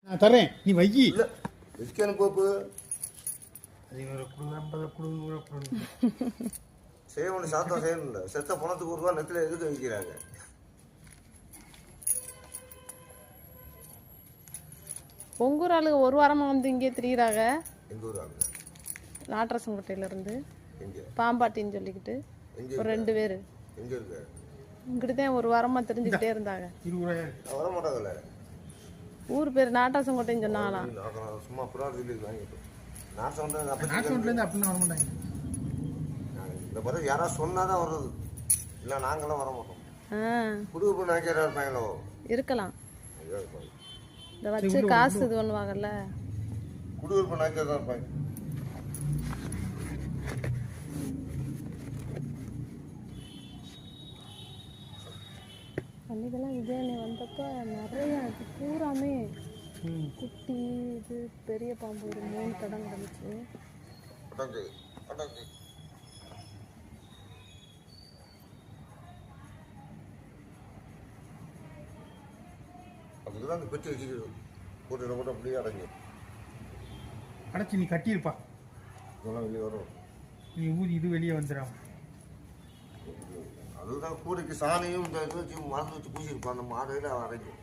நான் தரேன், நீ வையி. இல்ல விற்கணும் போப்பு செய்யணும், சாத்தம் செய்யணும். இல்லை செத்த பணத்துக்கு ஒரு ரூபா நெத்தில எதுக்கு வைக்கிறாங்க? உங்கூர் ஆளுங்க ஒரு வாரமா வந்து இங்கே திரியிறாங்க. எந்த ஊர் ஆளுங்க? நாட்டரசங்கோட்டையில இருந்து எங்க பாம்பாட்டின்னு சொல்லிக்கிட்டு ஒரு 2 பேர் எங்க இருக்கு? இங்கிட்டுதான் ஒரு வாரமா தெரிஞ்சுக்கிட்டே இருந்தாங்க. வர மாட்டாங்கல்ல. ஊர் பேர் நாட்டரசங்கோட்டைன்னு சொன்னாங்களாம். நான் சும்மா புறாடு சொல்லி வாங்கிட்டோம். நான் சொன்னேன் அப்படின்னா வர மாட்டாங்க. இந்த பிறகு யாராவது சொன்னாதான் வர்றது, இல்லை நாங்களாம் வர மாட்டோம். குடும்ப நாய்க்காரா இருப்பாங்களோ? இருக்கலாம். இந்த வச்சு காசு இது பண்ணுவாங்கல்ல, குடியிருப்பு நாய்க்காரா தான் இருப்பாங்க. அன்னைக்கெல்லாம் விஜயனி வந்தப்ப நிறைய இது பூராமே குட்டி இது பெரிய பாம்பு ஒரு 3 தடம் கிடந்துச்சு. அதுக்கு தான் அந்த பெட்டி வச்சுக்கிறது. போட்டு போட்டு அப்படியே அடைஞ்சு அடைச்சி நீ கட்டியிருப்பா. இதெல்லாம் வெளியே வரும். நீ ஊதி இது வெளியே வந்துடும். அதுதான் கூடைக்கு சாணியும் இந்த இது வச்சு மருந்து வச்சு பூசிருப்பான். அந்த மாடையில் அடைக்கும்.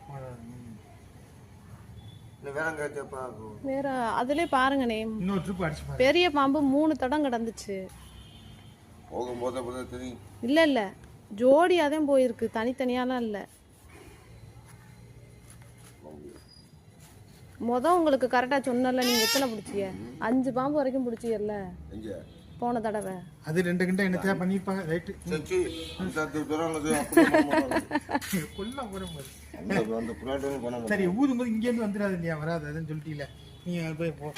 இல்லை வேற எங்கேயாச்சப்பா வேற அதுலேயே பாருங்கண்ணே, இன்னொரு ட்ரிப் அடிச்சு பெரிய பாம்பு 3 தடம் கிடந்துச்சு. போகும்போது அப்பதான் தெரியும். இல்லை இல்லை, ஜோடியாக தான் போயிருக்கு, தனித்தனியாலாம் இல்லை. உங்களுக்கு கரெக்டாக சொன்னல, நீங்கள் எத்தனை பிடிச்சிய? 5 பாம்பு வரைக்கும் பிடிச்சியல்ல எங்க போன தடவை. அது 2 கிட்ட என்ன தேவை பண்ணியிருப்பாங்க. ரைட்டு கொல்லாம் போகிற மாதிரி. அந்த புறாட்டும் பண்ண சரி ஊதும்போது இங்கேருந்து வந்துடாது இல்லையா, வராது. அதுன்னு சொல்லிட்டீங்களே, நீங்கள் போய் போ.